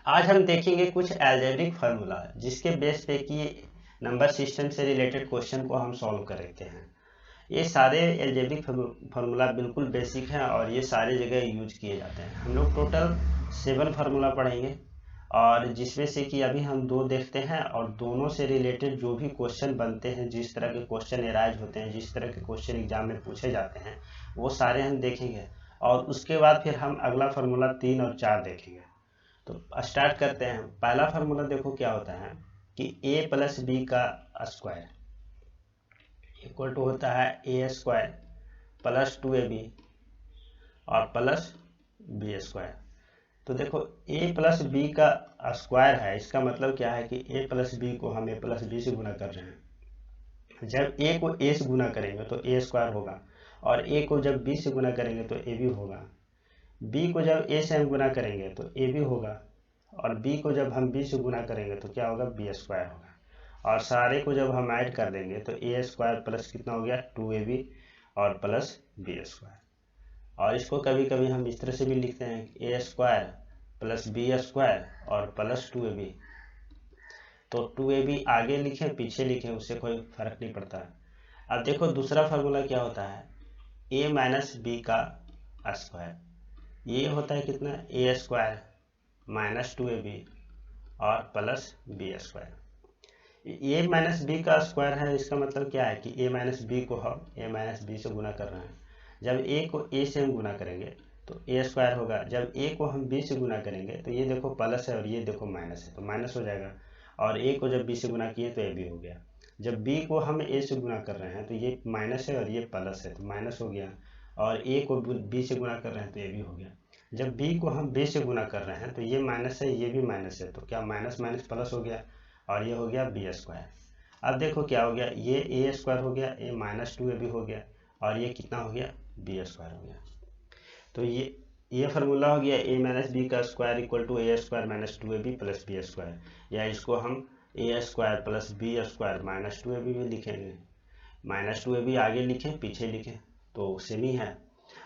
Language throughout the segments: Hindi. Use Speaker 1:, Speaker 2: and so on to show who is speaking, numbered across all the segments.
Speaker 1: आज हम देखेंगे कुछ अलजेब्रिक फार्मूला जिसके बेस पे कि नंबर सिस्टम से रिलेटेड क्वेश्चन को हम सॉल्व करते हैं। ये सारे अलजेब्रिक फार्मूला बिल्कुल बेसिक हैं और ये सारी जगह यूज किए जाते हैं। हम लोग टोटल 7 फार्मूला पढ़ेंगे और जिसमें से कि अभी हम 2 देखते हैं और दोनों से रिलेटेड जो भी क्वेश्चन बनते हैं, जिस तरह के क्वेश्चन एराइज होते हैं, जिस तरह के क्वेश्चन एग्जाम में पूछे जाते हैं, वो सारे हम देखेंगे। और उसके बाद फिर हम अगला फार्मूला 3 और 4 देखेंगे। तो स्टार्ट करते हैं। पहला फार्मूला देखो क्या होता है कि a प्लस बी का स्क्वायर इक्वल टू होता है ए स्क्वायर प्लस 2ab और प्लस बी स्क्वायर। तो देखो a प्लस बी का स्क्वायर है, इसका मतलब क्या है कि a प्लस बी को हम a प्लस बी से गुना कर रहे हैं। जब a को a से गुना करेंगे तो a स्क्वायर होगा और a को जब b से गुना करेंगे तो a भी होगा। b को जब a से हम गुना करेंगे तो a भी होगा और b को जब हम b से गुना करेंगे तो क्या होगा, बी स्क्वायर होगा। और सारे को जब हम ऐड कर देंगे तो ए स्क्वायर प्लस कितना हो गया, 2ab और प्लस बी स्क्वायर। और इसको कभी कभी हम इस तरह से भी लिखते हैं a square plus B square और प्लस 2ab। तो 2ab आगे लिखें पीछे लिखें उससे कोई फर्क नहीं पड़ता। अब देखो दूसरा फार्मूला क्या होता है, a माइनस बी का स्क्वायर। ये होता है कितना, ए स्क्वायर माइनस 2ab और प्लस बी स्क्वायर। ए माइनस बी का स्क्वायर है, इसका मतलब क्या है कि ए माइनस बी को हम ए माइनस बी से गुना कर रहे हैं। जब ए को ए से हम गुना करेंगे तो ए स्क्वायर होगा। जब ए को हम बी से गुना करेंगे तो ये देखो प्लस है और ये देखो माइनस है तो माइनस हो जाएगा। और ए को जब बी से गुना किए तो ए बी हो गया। जब बी को हम ए से गुना कर रहे हैं तो ये माइनस है और ये प्लस है तो माइनस हो गया। और ए को बी से गुना कर रहे हैं तो ए भी हो गया। जब b को हम b से गुना कर रहे हैं तो ये माइनस है ये भी माइनस है तो क्या माइनस माइनस प्लस हो गया और ये हो गया बी स्क्वायर। अब देखो क्या हो गया, ये ए स्क्वायर हो गया, ए माइनस 2ab हो गया और ये कितना हो गया, बी स्क्वायर हो गया। तो ये फार्मूला हो गया ए माइनस बी का square equal to A square minus 2ab plus B square. या इसको हम a square plus B square minus 2ab भी लिखेंगे। माइनस 2ab आगे लिखें पीछे लिखें तो सेम ही है।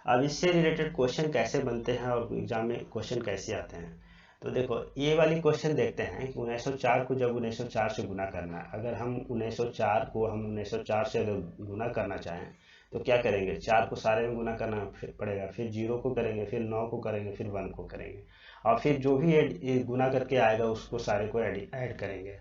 Speaker 1: अब इससे रिलेटेड क्वेश्चन कैसे बनते हैं और एग्जाम में क्वेश्चन कैसे आते हैं, तो देखो ये वाली क्वेश्चन देखते हैं कि 1904 को जब 1904 से गुना करना है। अगर हम 1904 को हम 1904 से अगर गुना करना चाहें तो क्या करेंगे, 4 को सारे में गुना करना पड़ेगा, फिर 0 को करेंगे, फिर 9 को करेंगे, फिर 1 को करेंगे और फिर जो भी गुना करके आएगा उसको सारे को ऐड करेंगे।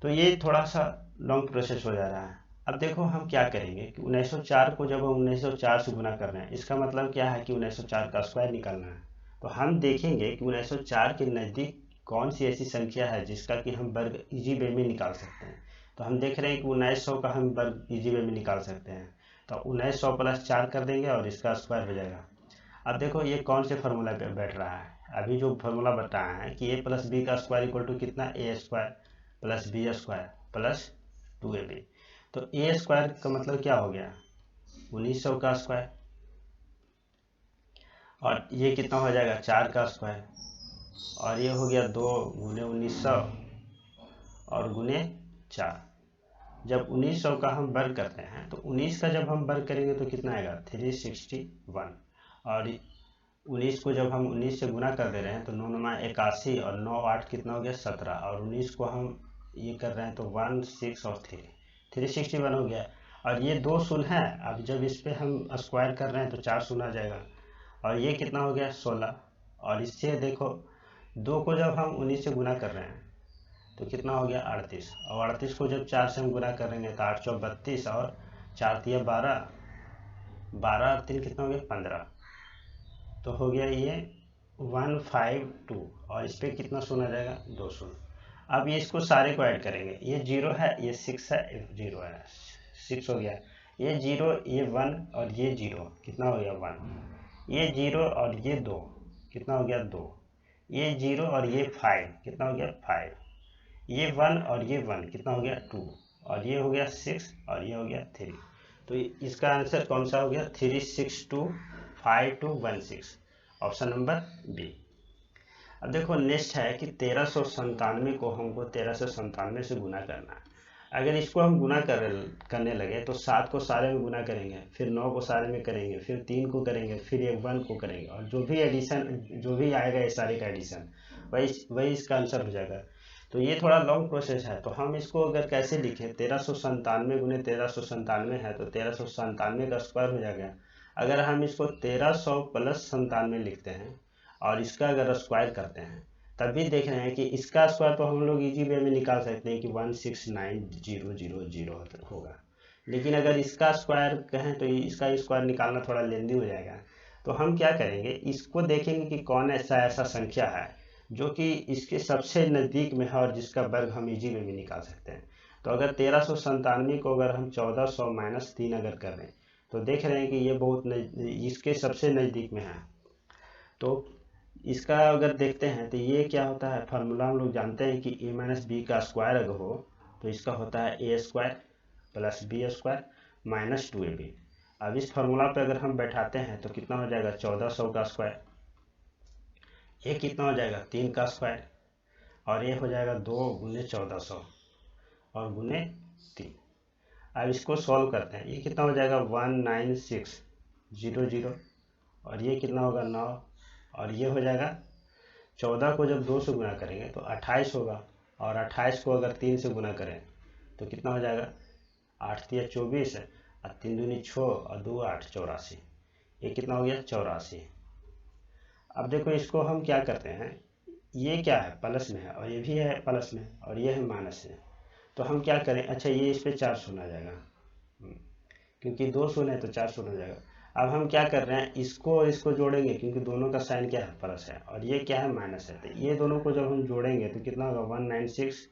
Speaker 1: तो ये थोड़ा सा लॉन्ग प्रोसेस हो जा रहा है। अब देखो हम क्या करेंगे कि 1904 को जब हम 1904 से गुना कर रहे हैं, इसका मतलब क्या है कि 1904 का स्क्वायर निकालना है। तो हम देखेंगे कि 1904 के नज़दीक कौन सी ऐसी संख्या है जिसका कि हम वर्ग इजी वे में निकाल सकते हैं। तो हम देख रहे हैं कि 1900 का हम वर्ग इजी वे में निकाल सकते हैं। तो 1900 प्लस 4 कर देंगे और इसका स्क्वायर हो जाएगा। अब देखो ये कौन से फार्मूला पे बैठ रहा है, अभी जो फार्मूला बताया है कि ए प्लस बी का स्क्वायर इक्वल टू कितना, a square plus B square plus 2ab। तो ए स्क्वायर का मतलब क्या हो गया, 1900 का स्क्वायर और ये कितना हो जाएगा, 4 का स्क्वायर और ये हो गया 2 गुने 1900 और गुने 4। जब 1900 का हम वर्ग करते हैं तो 19 का जब हम वर्ग करेंगे तो कितना आएगा, 361। और 19 को जब हम 19 से गुना कर दे रहे हैं तो 9 9 81 और 9 8 कितना हो गया, 17। और 19 को हम ये कर रहे हैं तो 1 6 और 361 हो गया। और ये 2 शून्य है, अब जब इस पे हम स्क्वायर कर रहे हैं तो 4 शून्य आ जाएगा और ये कितना हो गया, 16। और इससे देखो 2 को जब हम 19 से गुना कर रहे हैं तो कितना हो गया, 38। और 38 को जब 4 से हम गुना करेंगे तो 8 चौक 32 और 4 तिया 12, 12 और 3 कितना हो गया, 15। तो हो गया ये 152 और इस पर कितना शून्य आ जाएगा, 2 शून्य। अब ये इसको सारे को ऐड करेंगे, ये 0 है ये 6 है, 0 है 6 हो गया, ये 0 ये 1 और ये 0 कितना हो गया, 1। ये 0 और ये 2 कितना हो गया, 2। ये 0 और ये 5 कितना हो गया, 5। ये 1 और ये 1 कितना हो गया, 2। और ये हो गया 6 और ये हो गया 3। तो इसका आंसर कौन सा हो गया, 3625216, ऑप्शन नंबर बी। अब देखो नेक्स्ट है कि 1397 को हमको 1397 से गुना करना है। अगर इसको हम गुना करने लगे तो 7 को सारे में गुना करेंगे, फिर 9 को सारे में करेंगे, फिर 3 को करेंगे, फिर 1 को करेंगे, और जो भी एडिशन जो भी आएगा ये सारे का एडिशन वही इसका आंसर हो जाएगा। तो ये थोड़ा लॉन्ग प्रोसेस है। तो हम इसको अगर कैसे लिखें, 1397 गुने 1397 है तो 1397 का स्क्वायर हो जाएगा। अगर हम इसको 1300 प्लस 97 लिखते हैं और इसका अगर स्क्वायर करते हैं तब भी देख रहे हैं कि इसका स्क्वायर तो हम लोग इजी वे में निकाल सकते हैं कि 169,000 होगा। लेकिन अगर इसका स्क्वायर कहें तो इसका स्क्वायर निकालना थोड़ा लेंदी हो जाएगा। तो हम क्या करेंगे, इसको देखेंगे कि कौन ऐसा संख्या है जो कि इसके सबसे नज़दीक में है और जिसका वर्ग हम इजी वे में निकाल सकते हैं। तो अगर 1397 को अगर हम 1400 माइनस 3 अगर कर रहे हैं तो देख रहे हैं कि ये बहुत इसके सबसे नज़दीक में है। तो इसका अगर देखते हैं तो ये क्या होता है, फार्मूला हम लोग जानते हैं कि a माइनस बी का स्क्वायर अगर हो तो इसका होता है a square plus B square minus 2ab। अब इस फार्मूला पे अगर हम बैठाते हैं तो कितना हो जाएगा, 1400 का स्क्वायर, ये कितना हो जाएगा 3 का स्क्वायर, और ये हो जाएगा 2 गुने 1400 और गुने 3। अब इसको सॉल्व करते हैं, ये कितना हो जाएगा 19600, और ये कितना होगा 9, और ये हो जाएगा 14 को जब 2 से गुना करेंगे तो 28 होगा, और 28 को अगर 3 से गुना करें तो कितना हो जाएगा, 8 3 24 और 3 दूनी 6 और 2 8 84। ये कितना हो गया 84। अब देखो इसको हम क्या करते हैं, ये क्या है प्लस में है और ये भी है प्लस में और ये है माइनस में। तो हम क्या करें, अच्छा ये इस पर 4 शून्य आ जाएगा, क्योंकि 2 शून्य है तो 4 शून्य हो जाएगा। अब हम क्या कर रहे हैं, इसको और इसको जोड़ेंगे क्योंकि दोनों का साइन क्या है प्लस है और ये क्या है माइनस है। तो ये दोनों को जब हम जोड़ेंगे तो कितना होगा 196,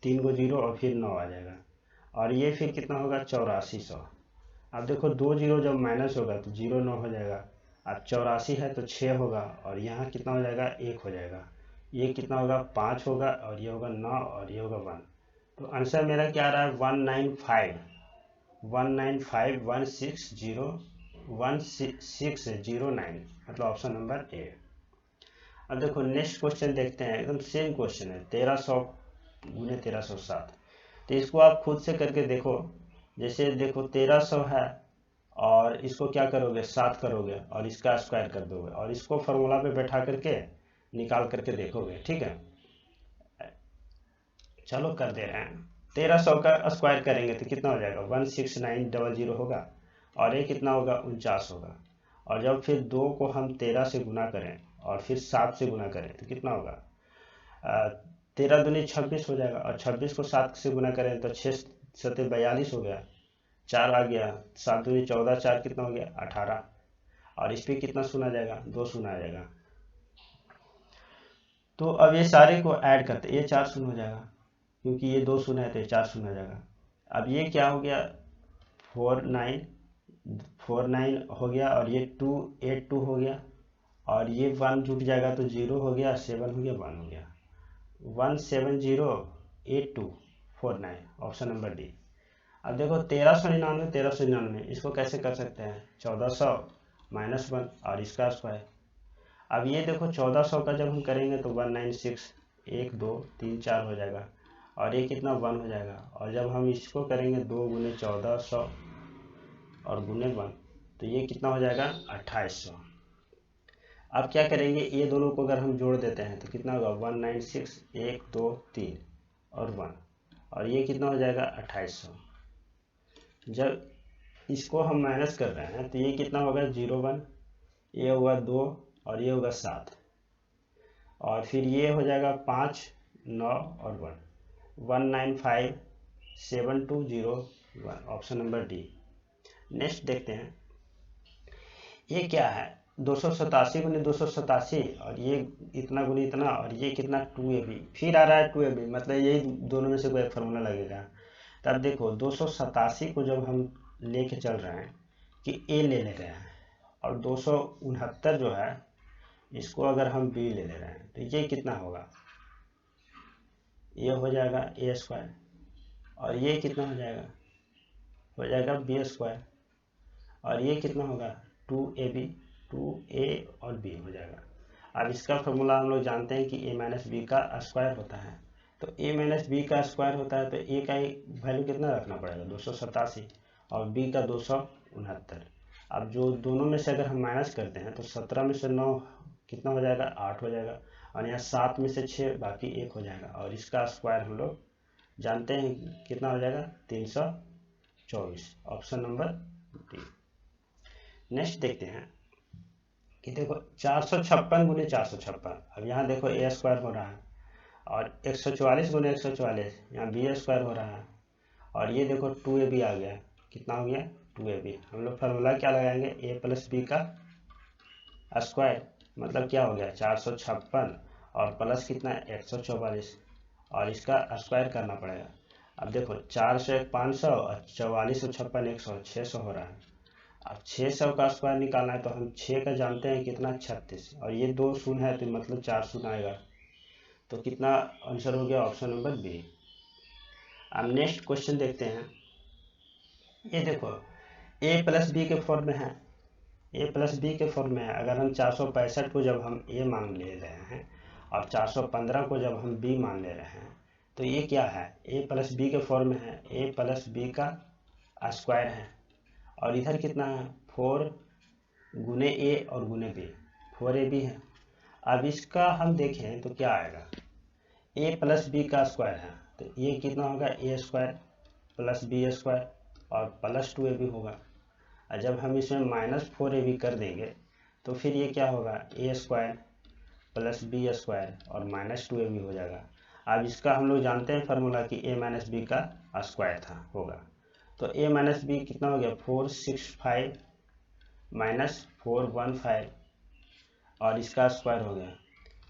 Speaker 1: 3 को 0 और फिर 9 आ जाएगा, और ये फिर कितना होगा 8400। अब देखो 2 0 जब माइनस होगा तो 0 9 हो जाएगा। अब 84 है तो 6 होगा, और यहाँ कितना हो जाएगा 1 हो जाएगा, ये कितना होगा 5 होगा, और ये होगा 9 और ये होगा 1। तो आंसर मेरा क्या आ रहा है 195,160,1609, मतलब ऑप्शन नंबर ए। अब देखो नेक्स्ट क्वेश्चन देखते हैं, एकदम सेम क्वेश्चन है, 1300 गुने 1307। तो इसको आप खुद से करके देखो। जैसे देखो 1300 है और इसको क्या करोगे 7 करोगे और इसका स्क्वायर कर दोगे और इसको फार्मूला पे बैठा करके निकाल करके देखोगे, ठीक है। चलो कर दे रहे हैं, 1300 का स्क्वायर करेंगे तो कितना हो जाएगा 16900 होगा, और ये कितना होगा 49 होगा। और जब फिर 2 को हम 13 से गुना करें और फिर 7 से गुना करें तो कितना होगा 13 दूनी 26 हो जाएगा, और 26 को 7 से गुना करें तो 6 7 42 हो गया, 4 आ गया, 7 दूनी 14, 4 कितना हो गया 18, और इस पर कितना शून्य आ जाएगा 2 शून्य आ जाएगा। तो अब ये सारे को ऐड करते, ये 4 शून्य हो जाएगा क्योंकि ये 2 शून्य है तो 4 शून्य हो जाएगा। अब ये क्या हो गया 49 हो गया, और ये 282 हो गया, और ये 1 जुट जाएगा तो 0 हो गया, 7 हो गया 1 हो गया, 1708249, ऑप्शन नंबर डी। अब देखो 1399 इसको कैसे कर सकते हैं, 1400 माइनस 1 और इसका स्क्वायर। अब ये देखो 1400 का जब हम करेंगे तो 196 1 2 3 4 हो जाएगा, और ये कितना 1 हो जाएगा, और जब हम इसको करेंगे 2 गुने 1400 और गुने 1 तो ये कितना हो जाएगा 2800। अब क्या करेंगे, ये दोनों को अगर हम जोड़ देते हैं तो कितना होगा 196 1 2 3 और 1, और ये कितना हो जाएगा 2800। जब इसको हम माइनस कर रहे हैं तो ये कितना होगा 0 1, ये होगा 2 और ये होगा 7, और फिर ये हो जाएगा 5 9 और 1, 1957201, ऑप्शन नंबर डी। नेक्स्ट देखते हैं, ये क्या है 287 गुने 287, और ये इतना गुने इतना, और ये कितना 2ab, फिर आ रहा है 2ab, मतलब यही दोनों में से कोई एक फार्मूला लगेगा। तब देखो 287 को जब हम लेके चल रहे हैं कि a ले रहे हैं, और 269 जो है इसको अगर हम b ले रहे हैं तो ये कितना होगा, ये हो जाएगा a स्क्वायर, और ये कितना हो जाएगा b स्क्वायर, और ये कितना होगा 2ab 2a और b हो जाएगा। अब इसका फॉर्मूला हम लोग जानते हैं कि a माइनस बी का स्क्वायर होता है। तो a माइनस बी का स्क्वायर होता है, तो a का वैल्यू कितना रखना पड़ेगा 287 और b का 269। अब जो दोनों में से अगर हम माइनस करते हैं तो 17 में से 9 कितना हो जाएगा 8 हो जाएगा, और यहाँ 7 में से 6 बाकी 1 हो जाएगा, और इसका स्क्वायर हम लोग जानते हैं कितना हो जाएगा 324। Option number D. नेक्स्ट देखते हैं कि देखो 456 गुने 456, अब यहाँ देखो ए स्क्वायर हो रहा है, और 144 गुने 144 यहाँ बी स्क्वायर हो रहा है, और ये देखो 2ab आ गया, कितना हो गया 2ab। हम लोग फार्मूला क्या लगाएंगे a प्लस बी का स्क्वायर, मतलब क्या हो गया 456 और प्लस कितना 144, और इसका स्क्वायर करना पड़ेगा। अब देखो 4 से 500 और 44 से 56 100 600 हो रहा है। अब 600 का स्क्वायर निकालना है तो हम 6 का जानते हैं कितना 36, और ये 2 शून्य है तो मतलब 4 शून्य आएगा, तो कितना आंसर हो गया ऑप्शन नंबर बी। अब नेक्स्ट क्वेश्चन देखते हैं। ये देखो a प्लस बी के फॉर्म में है, a प्लस बी के फॉर्म में है। अगर हम 465 को जब हम a मान ले रहे हैं और 415 को जब हम b मान ले रहे हैं, तो ये क्या है a प्लस बी के फॉर्म में है, a प्लस बी का स्क्वायर है, और इधर कितना है 4 गुने a और गुने b, 4ab है। अब इसका हम देखें तो क्या आएगा a प्लस बी का स्क्वायर है, तो ये कितना होगा a square plus B square और प्लस 2ab होगा, और जब हम इसमें माइनस 4ab कर देंगे तो फिर ये क्या होगा a square plus B square और माइनस 2ab हो जाएगा। अब इसका हम लोग जानते हैं फार्मूला कि a माइनस बी का स्क्वायर था होगा, तो a माइनस बी कितना हो गया 465 माइनस 415 और इसका स्क्वायर हो गया।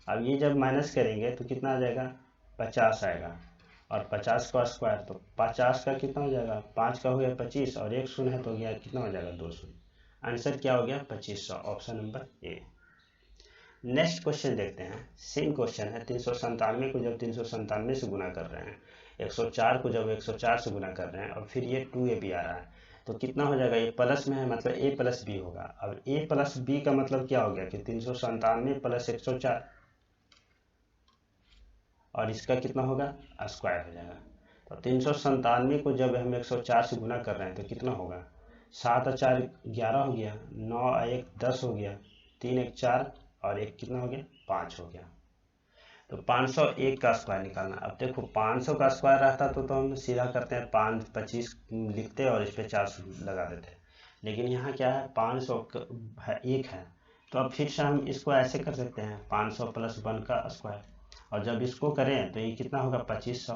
Speaker 1: अब ये जब माइनस करेंगे तो कितना आ जाएगा 50 आएगा, और 50 का स्क्वायर तो 50 का कितना हो जाएगा 5 का हो गया 25 और 1 शून्य है तो हो गया कितना हो जाएगा 2 शून्य। आंसर क्या हो गया 2500, option number A. Next question देखते हैं। सेम क्वेश्चन है 397 को जब 397 से गुना कर रहे हैं, 104 को जब 104 से गुना कर रहे हैं, और फिर ये 2ab आ रहा है, तो कितना हो जाएगा ये प्लस में है मतलब a प्लस बी होगा। अब a प्लस बी का मतलब क्या हो गया कि 397 प्लस 104, और इसका कितना होगा स्क्वायर हो जाएगा। तो 397 को जब हम 104 से गुना कर रहे हैं तो कितना होगा 7 और 4 11 हो गया, 9 और 1 10 हो गया, 3 1 4 और 1 कितना हो गया 5 हो गया। तो 501 का स्क्वायर निकालना। अब देखो 500 का स्क्वायर रहता तो हम सीधा करते हैं 525 लिखते और इस पर 4 लगा देते, लेकिन यहाँ क्या है 501 है, तो अब फिर से हम इसको ऐसे कर सकते हैं 500 प्लस 1 का स्क्वायर, और जब इसको करें तो ये कितना होगा 2500,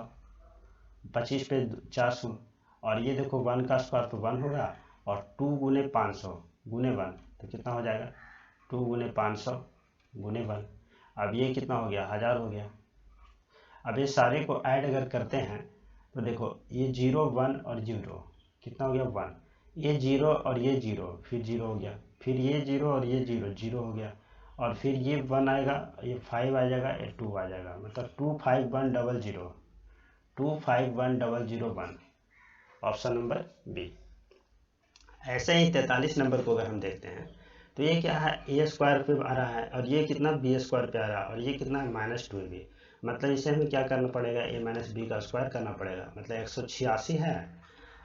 Speaker 1: 25 पे 400, और ये देखो 1 का स्क्वायर तो 1 होगा, और 2 गुने 500 गुने 1 तो कितना हो जाएगा 2 गुने 500 गुने 1। अब ये कितना हो गया 1000 हो गया। अब ये सारे को ऐड अगर करते हैं तो देखो ये 0 1 और 0 कितना हो गया 1, ये 0 और ये 0 फिर 0 हो गया, फिर ये 0 और ये 0 0 हो गया, और फिर ये 1 आएगा, ये 5 आ जाएगा, ये 2 आ जाएगा, मतलब 251000 251001, ऑप्शन नंबर बी। ऐसे ही 43 नंबर को अगर हम देखते हैं तो ये क्या है ए स्क्वायर पे आ रहा है, और ये कितना बी स्क्वायर पे आ रहा है, और ये कितना है माइनस 2ab, मतलब इसे हमें क्या करना पड़ेगा ए माइनस बी का स्क्वायर करना पड़ेगा, मतलब 186 है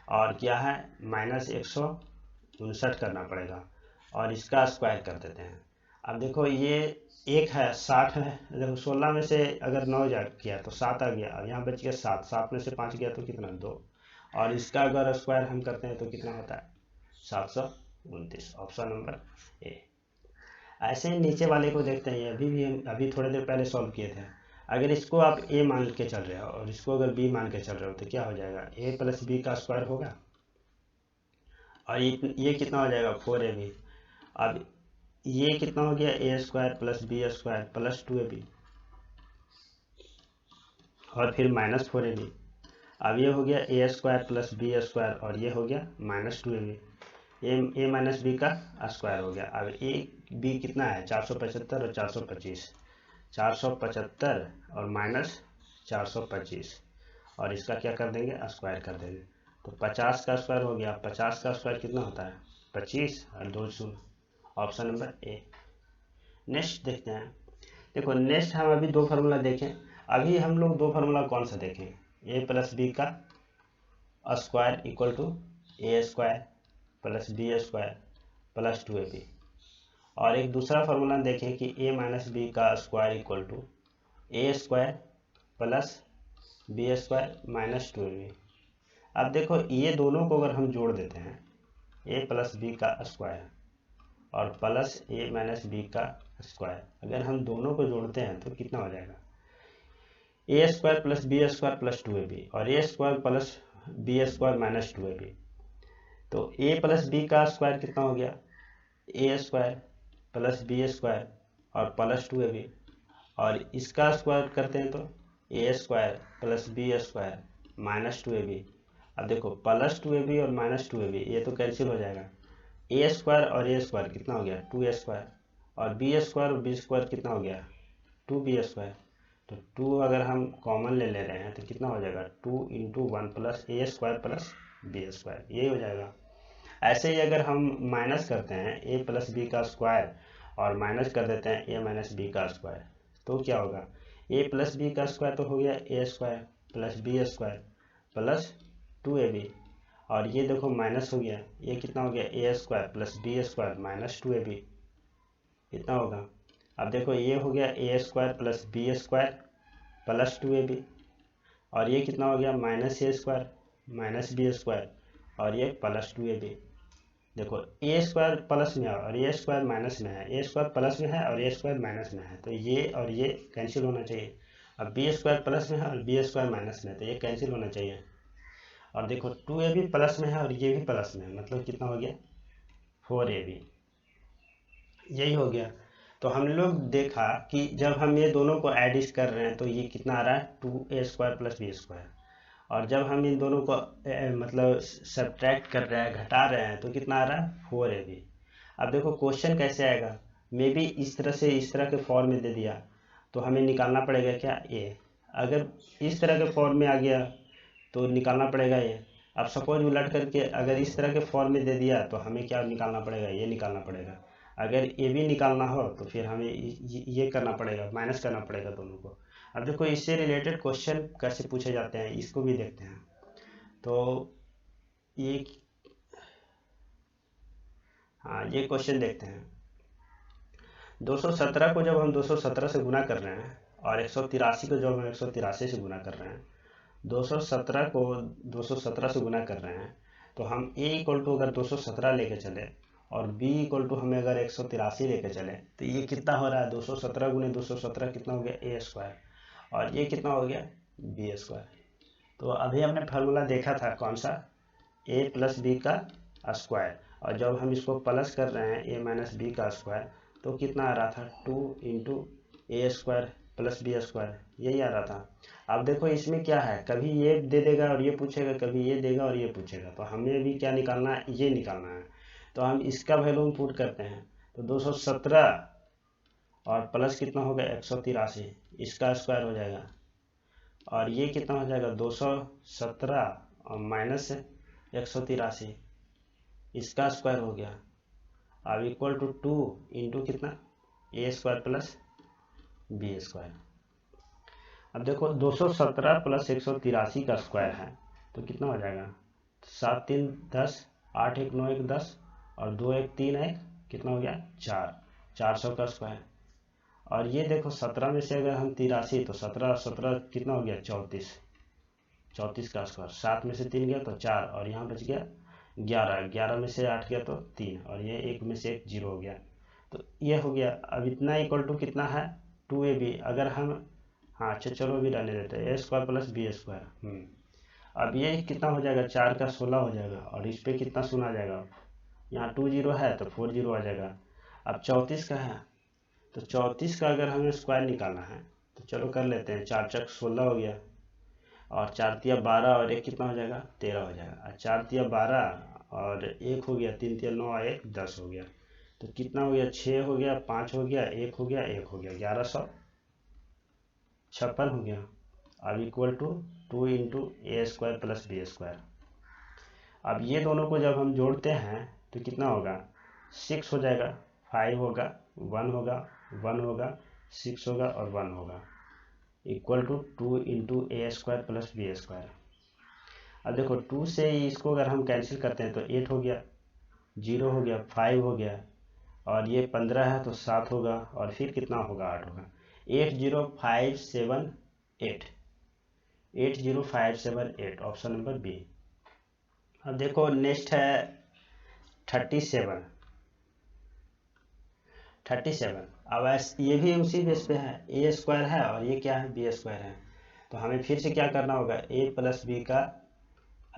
Speaker 1: और क्या है माइनस 159 करना पड़ेगा, और इसका स्क्वायर कर देते हैं। अब देखो ये 1 है 60 है, देखो 16 में से अगर 9 किया तो 7 आ गया, अब यहाँ बच गया 7, 7 में से 5 गया तो कितना 2, और इसका अगर स्क्वायर हम करते हैं तो कितना होता है 729, ऑप्शन नंबर ए। ऐसे ही नीचे वाले को देखते हैं, भी हम अभी थोड़ी देर पहले सॉल्व किए थे। अगर इसको आप ए मान के चल रहे हो और इसको अगर बी मान के चल रहे हो तो क्या हो जाएगा ए प्लस बी का स्क्वायर होगा, और ये कितना हो जाएगा 4ab। अब ये कितना हो गया a square plus B square plus 2ab और फिर माइनस 4ab। अब ये हो गया a square plus B square और ये हो गया minus 2ab, a minus B का स्क्वायर हो गया। अब ए बी कितना है 475 और 425, 475 और माइनस 425, और इसका क्या कर देंगे स्क्वायर कर देंगे, तो 50 का स्क्वायर हो गया। 50 का स्क्वायर कितना होता है 25 और 2 शून्य, ऑप्शन नंबर ए। नेक्स्ट देखते हैं। देखो नेक्स्ट हम अभी 2 फार्मूला देखें। अभी हम लोग दो फार्मूला कौन सा देखें, ए प्लस बी का square equal to A square plus B square plus 2ab, और एक दूसरा फार्मूला देखें कि ए माइनस बी का square equal to A square plus B square minus 2ab। अब देखो ये दोनों को अगर हम जोड़ देते हैं, ए प्लस बी का स्क्वायर और प्लस ए माइनस बी का स्क्वायर, अगर हम दोनों को जोड़ते हैं तो कितना हो जाएगा, a square plus B square plus 2ab और a square plus B square minus 2ab। तो ए प्लस बी का स्क्वायर कितना हो गया, a square plus B square और प्लस 2ab, और इसका स्क्वायर करते हैं तो a square plus B square minus 2ab। अब देखो प्लस 2ab और माइनस 2ab ये तो कैंसिल हो जाएगा, ए स्क्वायर और ए स्क्वायर कितना हो गया 2a स्क्वायर, और बी स्क्वायर और बी स्क्वायर कितना हो गया 2b स्क्वायर। तो 2 अगर हम कॉमन ले रहे हैं तो कितना हो जाएगा 2 × 1 प्लस ए स्क्वायर प्लस बी स्क्वायर, यही हो जाएगा। ऐसे ही अगर हम माइनस करते हैं ए प्लस बी का स्क्वायर और माइनस कर देते हैं ए माइनस बी का स्क्वायर, तो क्या होगा, ए प्लस बी का स्क्वायर तो हो गया a square plus B square plus 2ab, और ये देखो माइनस हो गया, ये कितना हो गया a square plus B square minus 2ab, इतना होगा। अब देखो ये हो गया a square plus B square plus 2ab, और ये कितना हो गया minus a square minus b square और ये प्लस 2ab। देखो ए स्क्वायर प्लस में है और ए स्क्वायर माइनस में है, ए स्क्वायर प्लस में है और ए स्क्वायर माइनस में है, तो ये और ये कैंसिल होना चाहिए। अब बी स्क्वायर प्लस में है और बी स्क्वायर माइनस में है, तो ये कैंसिल होना चाहिए। और देखो 2ab प्लस में है और ये भी प्लस में है, मतलब कितना हो गया 4ab, यही हो गया। तो हम लोग देखा कि जब हम ये दोनों को एडिश कर रहे हैं तो ये कितना आ रहा है 2a square plus B square, और जब हम इन दोनों को मतलब सब्ट्रैक्ट कर रहे हैं, घटा रहे हैं, तो कितना आ रहा है 4ab। अब देखो क्वेश्चन कैसे आएगा, मे बी इस तरह से इस तरह के फॉर्म में दे दिया तो हमें निकालना पड़ेगा क्या a, अगर इस तरह के फॉर्म में आ गया तो निकालना पड़ेगा ये। अब सपोज उलट करके अगर इस तरह के फॉर्म में दे दिया तो हमें क्या निकालना पड़ेगा, ये निकालना पड़ेगा। अगर ए भी निकालना हो तो फिर हमें ये करना पड़ेगा, माइनस करना पड़ेगा दोनों को। अब देखो इससे रिलेटेड क्वेश्चन कैसे पूछे जाते हैं इसको भी देखते हैं। तो ये हाँ ये क्वेश्चन देखते हैं, 217 को जब हम 217 से गुना कर रहे हैं और 183 को जब हम 183 से गुना कर रहे हैं, 217 को 217 से गुना कर रहे हैं, तो हम a इक्वल टू अगर 217 लेके चले और b इक्वल टू हमें अगर 183 लेके चले, तो ये कितना हो रहा है 217 गुने 217 कितना हो गया a स्क्वायर, और ये कितना हो गया b स्क्वायर। तो अभी हमने फार्मूला देखा था कौन सा, a प्लस बी का स्क्वायर, और जब हम इसको प्लस कर रहे हैं a माइनस बी का स्क्वायर, तो कितना आ रहा था 2 × a square plus B square, यही आ रहा था। अब देखो इसमें क्या है, कभी ये दे देगा और ये पूछेगा, कभी ये देगा और ये पूछेगा, तो हमें भी क्या निकालना है, ये निकालना है। तो हम इसका वैल्यू पुट करते हैं, तो 217 और प्लस कितना होगा 183, इसका स्क्वायर हो जाएगा, और ये कितना हो जाएगा 217 और माइनस 183, इसका स्क्वायर हो गया। अब इक्वल टू 2 × कितना a square plus B square. अब देखो 217 प्लस 183 का स्क्वायर है तो कितना हो जाएगा 7 3 10, 8 1 9 1 10 और 2 1 3 1 कितना हो गया 4, 400 का स्क्वायर। और ये देखो 17 में से अगर हम 83 तो 17 17 कितना हो गया 34, 34 का स्क्वायर, 7 में से 3 गया तो 4 और यहाँ बच गया 11, 11 में से 8 गया तो 3 और ये 1 में से 1 0 हो गया, तो ये हो गया। अब इतना इक्वल टू कितना है 2ab, अगर हम हाँ अच्छा चलो भी रहने देते हैं a square plus B square. अब ये कितना हो जाएगा 4 का 16 हो जाएगा, और इस पर कितना सुना जाएगा, यहाँ 2 0 है तो 4 0 आ जाएगा। अब 34 का है तो 34 का अगर हमें स्क्वायर निकालना है तो चलो कर लेते हैं, 4 चक 16 हो गया और 4 तिया 12 और 1 कितना हो जाएगा 13 हो जाएगा, 4 तिया 12 और 1 हो गया, 3 तिया 9 और 1 10 हो गया, तो कितना हो गया 6 हो गया, 5 हो गया, 1 हो गया, 1 हो गया, 1156 हो गया। अब equal to 2 × a square plus B square. अब ये दोनों को जब हम जोड़ते हैं तो कितना होगा 6 हो जाएगा, 5 होगा, 1 होगा, 1 होगा, 6 होगा और 1 होगा, equal to 2 into A square plus B square. अब देखो 2 से इसको अगर हम कैंसिल करते हैं तो 8 हो गया, 0 हो गया, 5 हो गया, और ये 15 है तो 7 होगा, और फिर कितना होगा, 8 होगा। 80578, 80578, ऑप्शन नंबर बी। अब देखो नेक्स्ट है 37। अब ये भी उसी बेस पे है, ए स्क्वायर है और ये क्या है, बी स्क्वायर है। तो हमें फिर से क्या करना होगा, ए प्लस बी का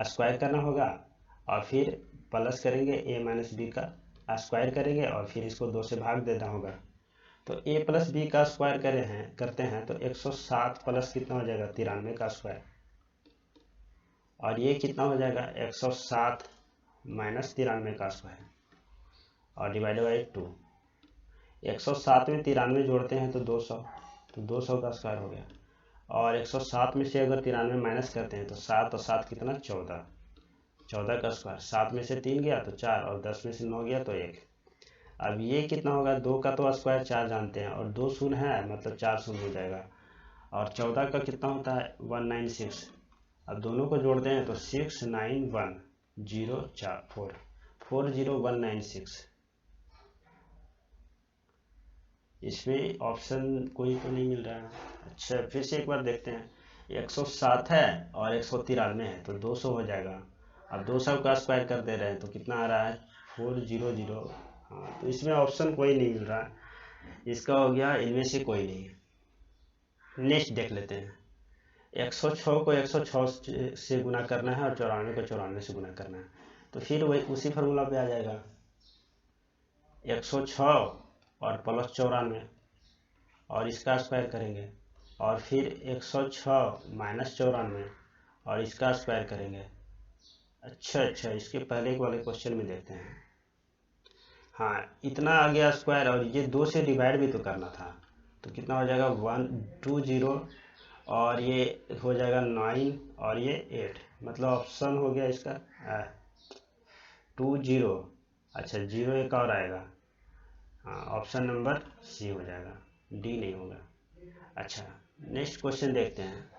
Speaker 1: स्क्वायर करना होगा, और फिर प्लस करेंगे ए माइनस बी का स्क्वायर करेंगे, और फिर इसको 2 से भाग देना होगा। तो a प्लस बी का स्क्वायर करते हैं तो 107 प्लस कितना हो जाएगा, 93 का स्क्वायर, और ये कितना हो जाएगा, 107 माइनस 93 का स्क्वायर, और डिवाइडेड बाई 2। 107 में 93 जोड़ते हैं तो 200, तो 200 का स्क्वायर हो गया, और 107 में से अगर 93 माइनस करते हैं तो 7 और 7 कितना, 14, 14 का स्क्वायर। 7 में से 3 गया तो 4, और 10 में से 9 गया तो 1। अब ये कितना होगा, 2 का तो स्क्वायर 4 जानते हैं, और 2 शून्य है मतलब 4 शून्य हो जाएगा, और 14 का कितना होता है, 196। अब दोनों को जोड़ते हैं तो 691044, 40196। इसमें ऑप्शन कोई तो नहीं मिल रहा है। अच्छा फिर से एक बार देखते हैं, 107 है और 193 है तो 200 हो जाएगा। अब 200 का स्क्वायर कर दे रहे हैं तो कितना आ रहा है, 400। हाँ तो इसमें ऑप्शन कोई नहीं मिल रहा है, इसका हो गया इनमें से कोई नहीं है। नेक्स्ट देख लेते हैं, 106 को 106 से गुना करना है और 94 को 94 से गुना करना है, तो फिर वही उसी फार्मूला पे आ जाएगा, 106 और प्लस 94, और इसका स्क्वायर करेंगे, और फिर 106 माइनस 94 और इसका स्क्वायर करेंगे। अच्छा इसके पहले वाले क्वेश्चन में देखते हैं। हाँ इतना आ गया स्क्वायर, और ये 2 से डिवाइड भी तो करना था, तो कितना हो जाएगा, 120, और ये हो जाएगा 9 और ये 8, मतलब ऑप्शन हो गया इसका 20। अच्छा 0 एक और आएगा, हाँ ऑप्शन नंबर सी हो जाएगा, डी नहीं होगा। अच्छा नेक्स्ट क्वेश्चन देखते हैं,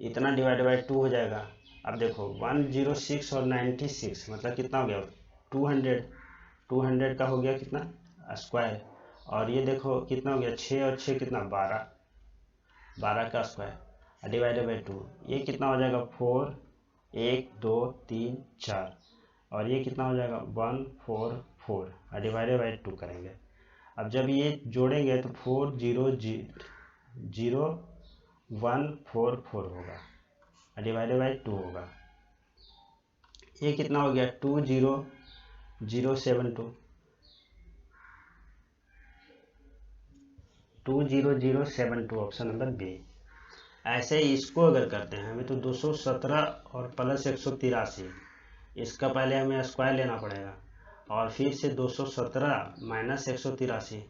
Speaker 1: इतना डिवाइड बाई 2 हो जाएगा। अब देखो 106 और 96 मतलब कितना हो गया, 200 का हो गया कितना, स्क्वायर, और ये देखो कितना हो गया, 6 और 6 कितना, 12 का स्क्वायर डिवाइडेड बाई 2, ये कितना हो जाएगा, 4, 1 2 3 4, और ये कितना हो जाएगा, 144 डिवाइडेड बाई 2 करेंगे। अब जब ये जोड़ेंगे तो 4000144 होगा, डिवाइडेड बाई 2 होगा, ये कितना हो गया, 20072, 20072, ऑप्शन नंबर बी। ऐसे ही इसको अगर करते हैं हमें तो 217 और प्लस 183, इसका पहले हमें स्क्वायर लेना पड़ेगा, और फिर से 217 माइनस 183,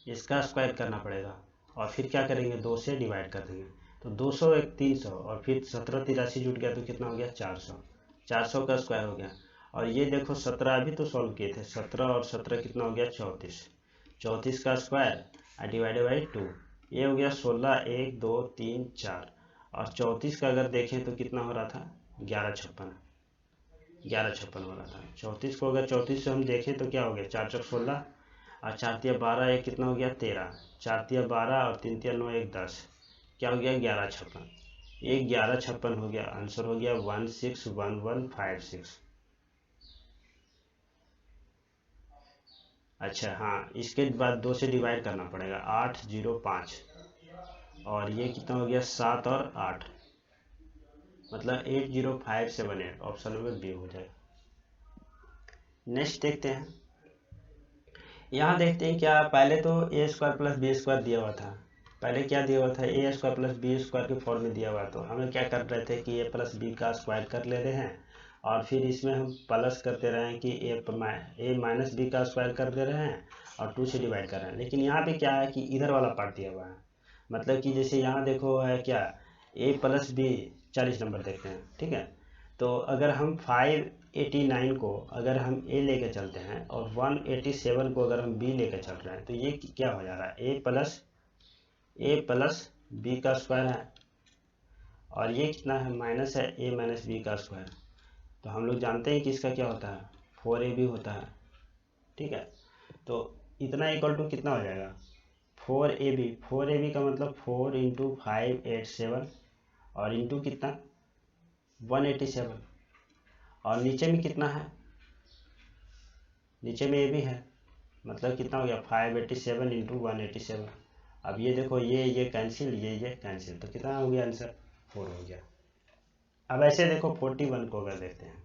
Speaker 1: इसका स्क्वायर करना पड़ेगा, और फिर क्या करेंगे, 2 से डिवाइड कर देंगे, तो 200 एक 300, और फिर 17 83 जुट गया तो कितना हो गया, 400 का स्क्वायर हो गया। और ये देखो 17 अभी तो सॉल्व किए थे, 17 और 17 कितना हो गया, 34 का स्क्वायर डिवाइडेड बाई 2, ये हो गया 16, 1 2 3 4, और 34 का अगर देखें तो कितना हो रहा था, 1156 हो रहा था। 34 को अगर 34 से हम देखें तो क्या हो गया, 4 चौक 16, और 4 तिया 12, एक कितना हो गया, 13, 4 तिया 12 और 3 तिया 9, 1 10, क्या हो गया, 1156, ये 1156 हो गया, आंसर हो गया 161156। अच्छा हाँ इसके बाद 2 से डिवाइड करना पड़ेगा, 805, और ये कितना हो गया, 7 और 8, मतलब 80578, ऑप्शन नंबर बी हो जाएगा। नेक्स्ट देखते हैं, यहाँ देखते हैं क्या, पहले तो a square plus B square दिया हुआ था, पहले क्या दिया हुआ था, a square plus B square के फॉर्म में दिया हुआ, तो हमें क्या कर रहे थे कि ए प्लस बी का स्क्वायर कर ले रहे हैं, और फिर इसमें हम प्लस करते रहे हैं कि ए माइनस बी का स्क्वायर कर दे रहे हैं, और 2 से डिवाइड कर रहे हैं। लेकिन यहाँ पे क्या है कि इधर वाला पार्ट दिया हुआ है, मतलब कि जैसे यहाँ देखो है क्या, ए प्लस बी 40 नंबर देखते हैं, ठीक है, तो अगर हम 589 को अगर हम ए लेके चलते हैं और 187 को अगर हम बी लेके चल रहे हैं, तो ये क्या हो जा रहा है, ए प्लस बी का स्क्वायर है, और ये कितना है, माइनस है ए माइनस बी का स्क्वायर। तो हम लोग जानते हैं कि इसका क्या होता है, 4ab होता है। ठीक है, तो इतना इक्वल टू कितना हो जाएगा, 4ab का मतलब 4 इंटू 587 और इंटू कितना 187, और नीचे में कितना है, नीचे में ए भी है, मतलब कितना हो गया 587 इंटू 187। अब ये देखो ये कैंसिल, ये कैंसिल, तो कितना हो गया आंसर, 4 हो गया। अब ऐसे देखो 41 को अगर देखते हैं,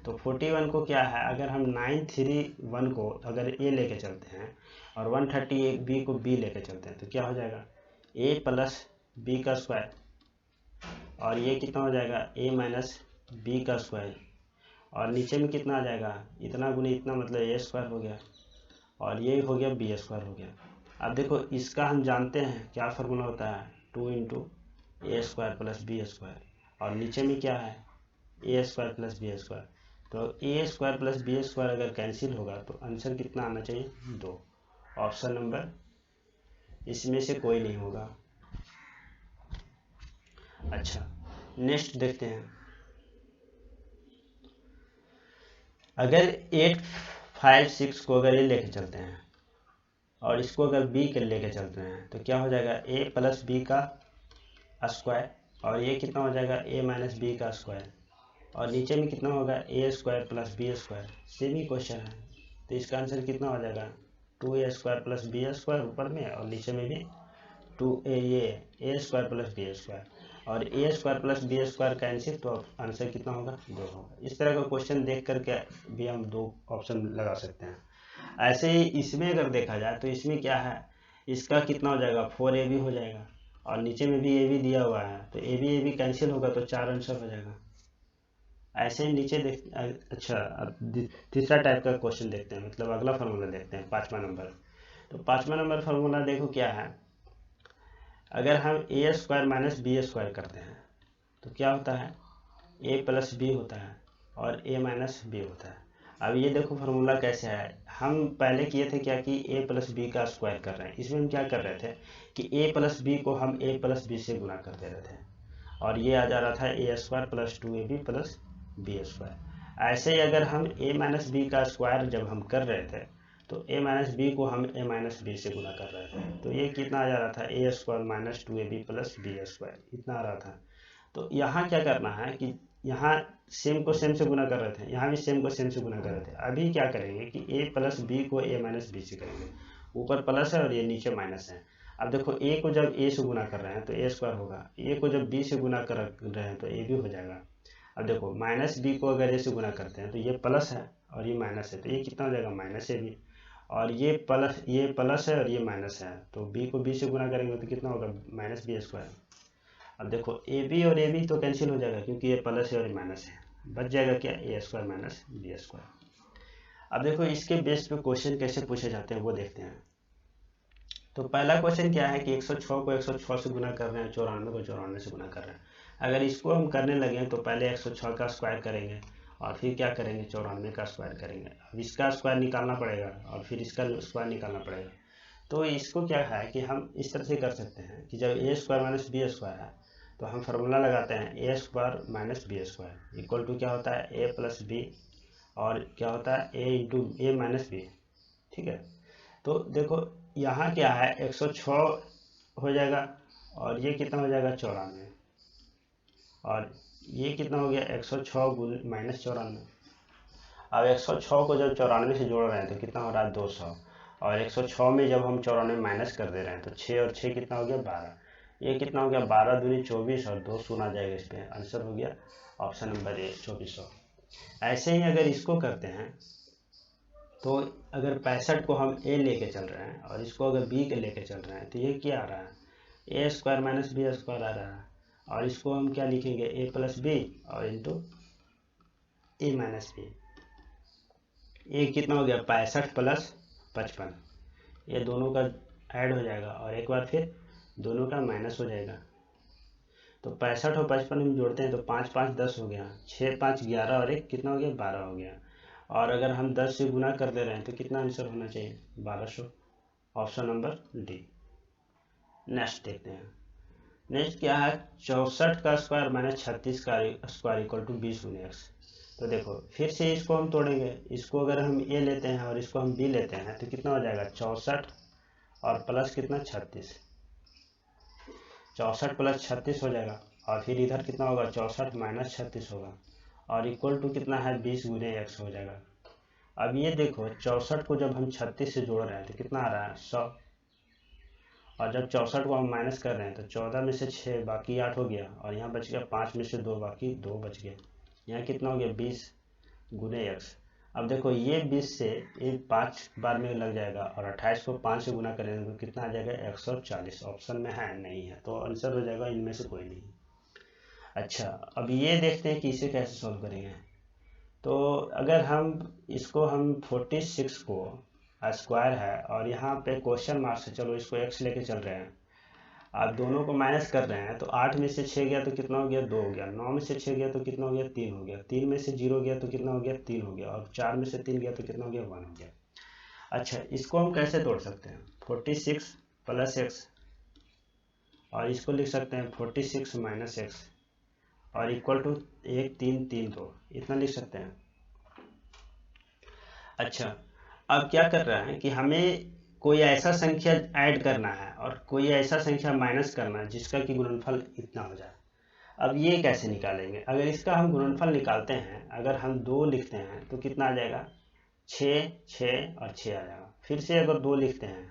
Speaker 1: तो 41 को क्या है, अगर हम 931 को अगर ए लेके चलते हैं और 138 बी को बी लेके चलते हैं, तो क्या हो जाएगा, ए प्लस बी का स्क्वायर, और ये कितना हो जाएगा, ए माइनस बी का स्क्वायर, और नीचे में कितना आ जाएगा, इतना गुने इतना, मतलब ए स्क्वायर हो गया, और ये हो गया बी स्क्वायर हो गया। अब देखो इसका हम जानते हैं क्या फार्मूला होता है, 2 इंटू ए स्क्वायर प्लस बी स्क्वायर, और नीचे में क्या है, a square plus B square. तो a square plus B square अगर कैंसिल होगा तो आंसर कितना आना चाहिए, 2। ऑप्शन नंबर इसमें से कोई नहीं होगा। अच्छा, नेक्स्ट देखते हैं, अगर 856 को अगर ए लेके चलते हैं और इसको अगर बी के लेके चलते हैं, तो क्या हो जाएगा, ए प्लस बी का स्क्वायर, और ये कितना हो जाएगा, ए माइनस बी का स्क्वायर, और नीचे में कितना होगा, a square plus B square. Same ही क्वेश्चन है, तो इसका आंसर कितना हो जाएगा, 2a square plus B square ऊपर में, और नीचे में भी 2a, ये a square plus B square, और a square plus B square cancel, तो आंसर कितना होगा, 2 होगा। इस तरह का क्वेश्चन देख करके भी हम 2 ऑप्शन लगा सकते हैं। ऐसे ही इसमें अगर देखा जाए तो इसमें क्या है, इसका कितना हो जाएगा, 4ab हो जाएगा, और नीचे में भी ए भी दिया हुआ है, तो ए भी कैंसिल होगा, तो 4 आंसर हो जाएगा। ऐसे ही नीचे देख, अच्छा अब तीसरा टाइप का क्वेश्चन देखते हैं, मतलब अगला फार्मूला देखते हैं, 5वां नंबर। तो 5वां नंबर फार्मूला देखो क्या है, अगर हम a square minus b square करते हैं तो क्या होता है, ए प्लस बी होता है और ए माइनस बी होता है। अब ये देखो फार्मूला कैसे है, हम पहले किए थे क्या कि ए प्लस बी का स्क्वायर कर रहे हैं, इसमें हम क्या कर रहे थे कि ए प्लस बी को हम ए प्लस बी से गुना कर दे रहे थे, और ये आ जा रहा था a square plus 2ab plus B square. ऐसे ही अगर हम ए माइनस बी का स्क्वायर जब हम कर रहे थे, तो ए माइनस बी को हम ए माइनस बी से गुना कर रहे थे, तो ये कितना आ जा रहा था, a square minus 2ab plus B square, इतना आ रहा था। तो यहाँ क्या करना है कि यहाँ सेम को सेम से गुना कर रहे थे, यहाँ भी सेम को सेम से गुना कर रहे थे। अभी क्या करेंगे कि ए प्लस बी को ए माइनस बी से करेंगे, ऊपर प्लस है और ये नीचे माइनस है। अब देखो ए को जब ए से गुना कर रहे हैं तो ए स्क्वायर होगा, ए को जब बी से गुना कर रहे हैं तो ए भी हो जाएगा। अब देखो माइनस बी को अगर ए से गुना करते हैं तो ये प्लस है और ये माइनस है, तो ये कितना हो जाएगा, माइनस ए बी, और ये प्लस है और ये माइनस है, तो बी को बी से गुना करेंगे तो कितना होगा, माइनस बी स्क्वायर। अब देखो ए बी और ए बी तो कैंसिल हो जाएगा क्योंकि ये प्लस है और ये माइनस है, बच जाएगा क्या, ए स्क्वायर माइनस बी स्क्वायर। अब देखो इसके बेस पे क्वेश्चन कैसे पूछे जाते हैं वो देखते हैं। तो पहला क्वेश्चन क्या है कि 106 को 106 से गुना कर रहे हैं, 94 को 94 से गुना कर रहे हैं। अगर इसको हम करने लगे तो पहले 106 का स्क्वायर करेंगे और फिर क्या करेंगे, 94 का स्क्वायर करेंगे। अब इसका स्क्वायर निकालना पड़ेगा और फिर इसका स्क्वायर निकालना पड़ेगा। तो इसको क्या है कि हम इस तरह से कर सकते हैं कि जब a square minus b square है तो हम फार्मूला लगाते हैं, a square minus b square equal to क्या होता है, ए प्लस बी, और क्या होता है, ए इंटू ए माइनस बी। ठीक है, तो देखो यहाँ क्या है, 106 हो जाएगा और ये कितना हो जाएगा, 94, और ये कितना हो गया, 106 माइनस 94। अब 106 को जब 94 से जोड़ रहे हैं तो कितना हो रहा है, 200, और 106 में जब हम 94 माइनस कर दे रहे हैं तो 6 और 6 कितना हो गया, 12। ये कितना हो गया, 12 दूनी 24 और 2 शून्य आ जाएगा, इस पर आंसर हो गया ऑप्शन नंबर ए 2400। ऐसे ही अगर इसको करते हैं तो अगर 65 को हम ए लेके चल रहे हैं और इसको अगर बी के लेके चल रहे हैं तो ये क्या आ रहा है, a square minus b square आ रहा है, और इसको हम क्या लिखेंगे, ए प्लस बी और इंटू ए माइनस बी। ये कितना हो गया, 65 प्लस 55, ये दोनों का ऐड हो जाएगा और एक बार फिर दोनों का माइनस हो जाएगा। तो 65 और 55 हम जोड़ते हैं तो 5 5 10 हो गया, 6 5 11 और एक कितना हो गया, 12 हो गया, और अगर हम 10 से गुना कर दे रहे हैं तो कितना आंसर होना चाहिए, 1200, ऑप्शन नंबर डी। नेक्स्ट देखते हैं, नेक्स्ट क्या है, 64 का स्क्वायर माइनस 36 का स्क्वायर इक्वल टू 20 गुने एक्स। तो देखो फिर से इसको हम तोड़ेंगे, इसको अगर हम ए लेते हैं और इसको हम बी लेते हैं तो कितना हो जाएगा 64 और प्लस कितना 36, 64 प्लस 36 हो जाएगा। और फिर इधर कितना होगा 64 माइनस 36 होगा और इक्वल टू कितना है 20 गुने एक्स हो जाएगा। अब ये देखो 64 को जब हम 36 से जोड़ रहे हैं तो कितना आ रहा है 100, और जब 64 को हम माइनस कर रहे हैं तो 14 में से 6 बाकी 8 हो गया और यहाँ बच गया 5 में से 2 बाकी 2 बच गया। यहाँ कितना हो गया 20 गुने एक्स। अब देखो ये 20 से ये 5 बार में लग जाएगा और 28 को 5 से गुना करेंगे तो कितना आ जाएगा 140। ऑप्शन में है नहीं है तो आंसर हो जाएगा इनमें से कोई नहीं। अच्छा अब ये देखते हैं कि इसे कैसे सॉल्व करेंगे। तो अगर हम इसको हम 46 को स्क्वायर है और यहाँ पे क्वेश्चन मार्क से चलो इसको एक्स लेके चल रहे हैं, आप दोनों को माइनस कर रहे हैं तो 8 में से 6 गया तो कितना हो गया 2 हो गया, 9 में से 6 गया तो कितना हो गया 3 हो गया, 3 में से 0 गया तो कितना हो गया 3 हो गया और 4 में से 3 गया तो कितना हो गया 1 हो गया। अच्छा इसको हम कैसे तोड़ सकते हैं, 46 प्लस एक्स और इसको लिख सकते हैं 46 माइनस एक्स और इक्वल टू 1 3 3 2 इतना लिख सकते हैं। अच्छा अब क्या कर रहा है कि हमें कोई ऐसा संख्या ऐड करना है और कोई ऐसा संख्या माइनस करना है जिसका कि गुणनफल इतना हो जाए। अब ये कैसे निकालेंगे, अगर इसका हम गुणनफल निकालते हैं, अगर हम 2 लिखते हैं तो कितना आ जाएगा 6 6 और 6 आ जाएगा। फिर से अगर 2 लिखते हैं